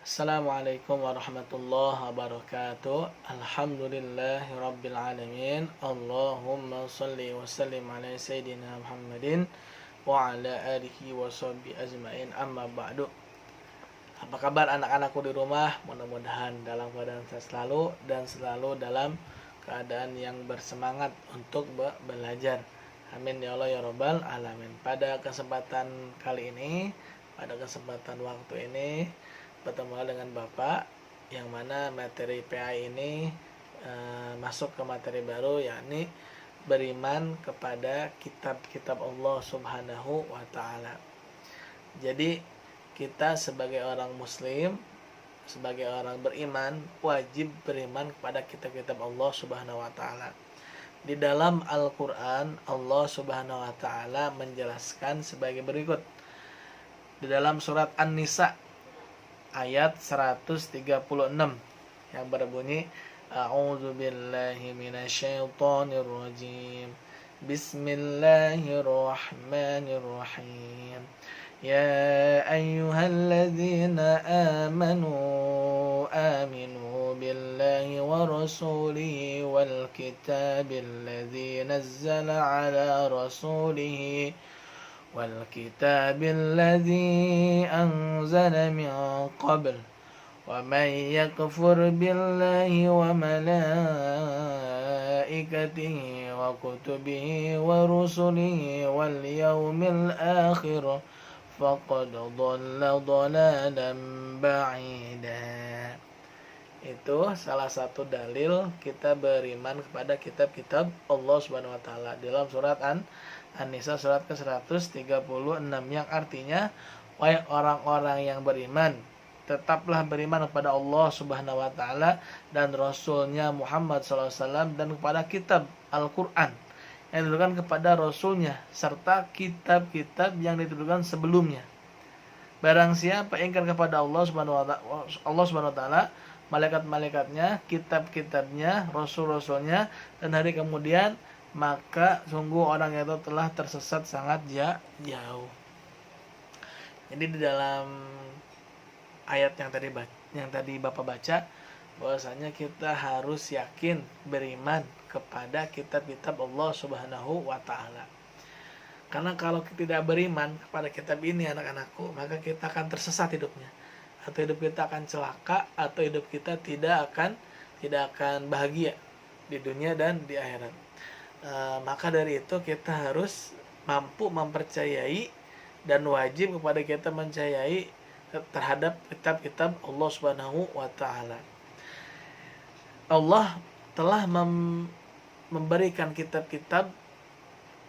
Assalamualaikum warahmatullahi wabarakatuh. Alhamdulillahirrabbilalamin. Allahumma salli wa sallim ala Sayyidina Muhammadin wa ala alihi wa sahbihi ajma'in, amma ba'du. Apa kabar anak-anakku di rumah? Mudah-mudahan dalam keadaan sehat selalu dan selalu dalam keadaan yang bersemangat untuk belajar. Amin ya Allah ya Rabbal alamin. Pada kesempatan kali ini, pada kesempatan waktu ini, bertemu dengan Bapak yang mana materi PA ini masuk ke materi baru, yakni beriman kepada kitab-kitab Allah Subhanahu wa taala. Jadi kita sebagai orang muslim, sebagai orang beriman, wajib beriman kepada kitab-kitab Allah Subhanahu wa taala. Di dalam Al-Qur'an Allah Subhanahu wa taala menjelaskan sebagai berikut. Di dalam surat An-Nisa ayat 136 yang berbunyi, A'udzu billahi minasyaitonir rajim. Bismillahirrahmanirrahim. Ya ayyuhalladzina amanu aminu billahi wa rasulihi wal kitabil ladzi nazzala ala rasulihi والكتاب الذي أنزل من قبل ومن يكفر بالله وملائكته وكتبه ورسله واليوم الآخر فقد ضل ضلالا بعيدا. Itu salah satu dalil kita beriman kepada kitab-kitab Allah Subhanahu wa taala dalam surat An-Nisa surat ke-136, yang artinya, wahai orang-orang yang beriman, tetaplah beriman kepada Allah Subhanahu wa taala dan Rasulnya Muhammad SAW, dan kepada kitab Al-Qur'an yang diturunkan kepada Rasulnya serta kitab-kitab yang diturunkan sebelumnya. Barang siapa ingkar kepada Allah Subhanahu wa taala, malaikat-malaikatnya, kitab-kitabnya, rasul-rasulnya, dan hari kemudian, maka sungguh orang itu telah tersesat sangat jauh. Jadi di dalam ayat yang tadi Bapak baca, bahwasanya kita harus yakin beriman kepada kitab-kitab Allah Subhanahu wa taala. Karena kalau kita tidak beriman kepada kitab ini, anak-anakku, maka kita akan tersesat hidupnya. Atau hidup kita akan celaka, atau hidup kita tidak akan bahagia di dunia dan di akhirat. Maka dari itu kita harus mampu mempercayai dan wajib kepada kita mempercayai terhadap kitab-kitab Allah Subhanahu wa taala. Allah telah memberikan kitab-kitab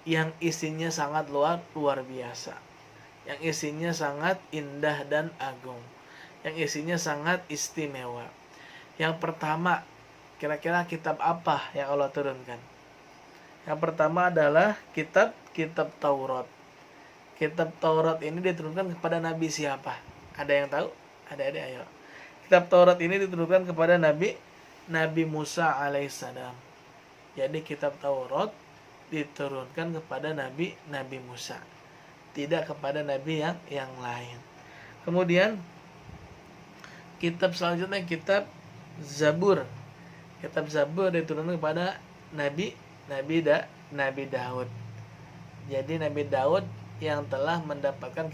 yang isinya sangat luar biasa, yang isinya sangat indah dan agung, yang isinya sangat istimewa. Yang pertama, kira-kira kitab apa yang Allah turunkan? Yang pertama adalah kitab Taurat. Kitab Taurat ini diturunkan kepada Nabi siapa? Ada yang tahu? Adik-adik ayo. Kitab Taurat ini diturunkan kepada Nabi Musa alaihissalam. Jadi kitab Taurat diturunkan kepada Nabi Musa, tidak kepada nabi yang lain. Kemudian kitab selanjutnya kitab Zabur. Kitab Zabur diturunkan kepada Nabi Daud. Jadi Nabi Daud yang telah mendapatkan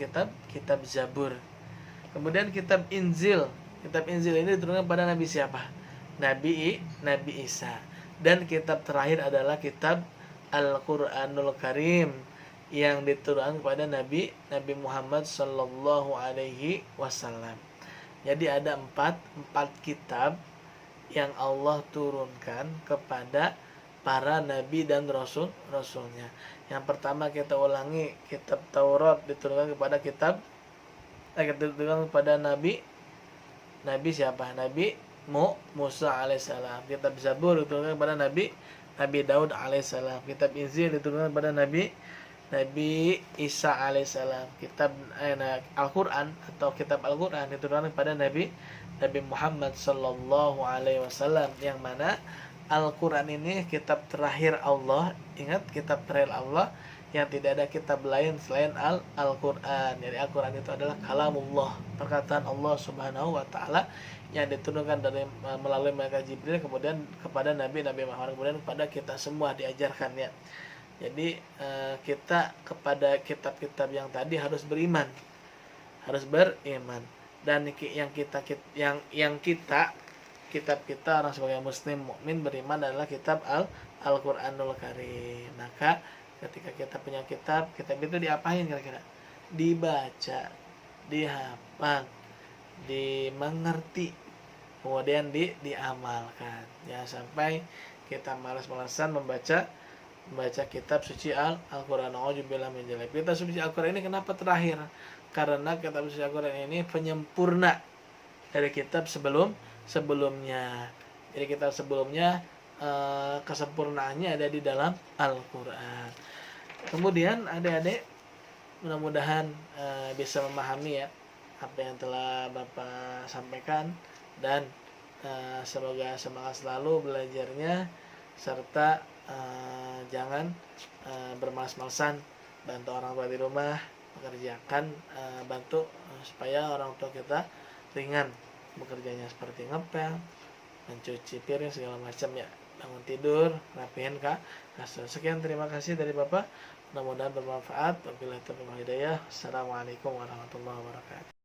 kitab Zabur. Kemudian kitab Injil. Kitab Injil ini diturunkan kepada Nabi siapa? Nabi Isa. Dan kitab terakhir adalah kitab Al-Qur'anul Karim yang diturunkan kepada Nabi Muhammad sallallahu alaihi wasallam. Jadi ada empat kitab yang Allah turunkan kepada para nabi dan rasulnya. Yang pertama kita ulangi, kitab Taurat diturunkan kepada Nabi siapa? Nabi Musa alaihissalam. Kitab Zabur diturunkan kepada Nabi Daud alaihissalam. Kitab Injil diturunkan kepada Nabi Isa alaihissalam. Kitab Al-Qur'an atau kitab Al-Qur'an diturunkan kepada Nabi Muhammad sallallahu alaihi wasallam, yang mana Al-Quran ini kitab terakhir Allah. Ingat, kitab terakhir Allah yang tidak ada kitab lain selain Al-Quran. Jadi Al-Quran itu adalah kalamullah, perkataan Allah Subhanahu wa taala yang diturunkan dari melalui malaikat Jibril kemudian kepada Nabi Muhammad, kemudian kepada kita semua diajarkannya. Jadi kita kepada kitab-kitab yang tadi harus beriman. Dan kitab kita orang sebagai muslim mukmin beriman adalah kitab Al-Qur'anul Karim. Maka ketika kita punya kitab itu diapain kira-kira? Dibaca, dihafal, dimengerti, kemudian diamalkan. Jangan sampai kita malas-malasan membaca kitab suci Al-Qur'an. Auzubillahi min dzalik. Kitab suci Al-Qur'an ini kenapa terakhir? Karena kitab suci Al-Qur'an ini penyempurna dari kitab sebelumnya. Jadi kitab sebelumnya kesempurnaannya ada di dalam Al-Qur'an. Kemudian adik-adik mudah-mudahan bisa memahami ya apa yang telah Bapak sampaikan, dan semoga semangat selalu belajarnya, serta jangan bermalas-malasan, bantu orang tua di rumah mengerjakan, bantu supaya orang tua kita ringan bekerjanya, seperti ngepel, mencuci piring segala macam ya, bangun tidur, rapihin kasur. Sekian, terima kasih dari Bapak, mudah-mudahan bermanfaat. Wabillahi taufiq wal hidayah. Assalamualaikum warahmatullahi wabarakatuh.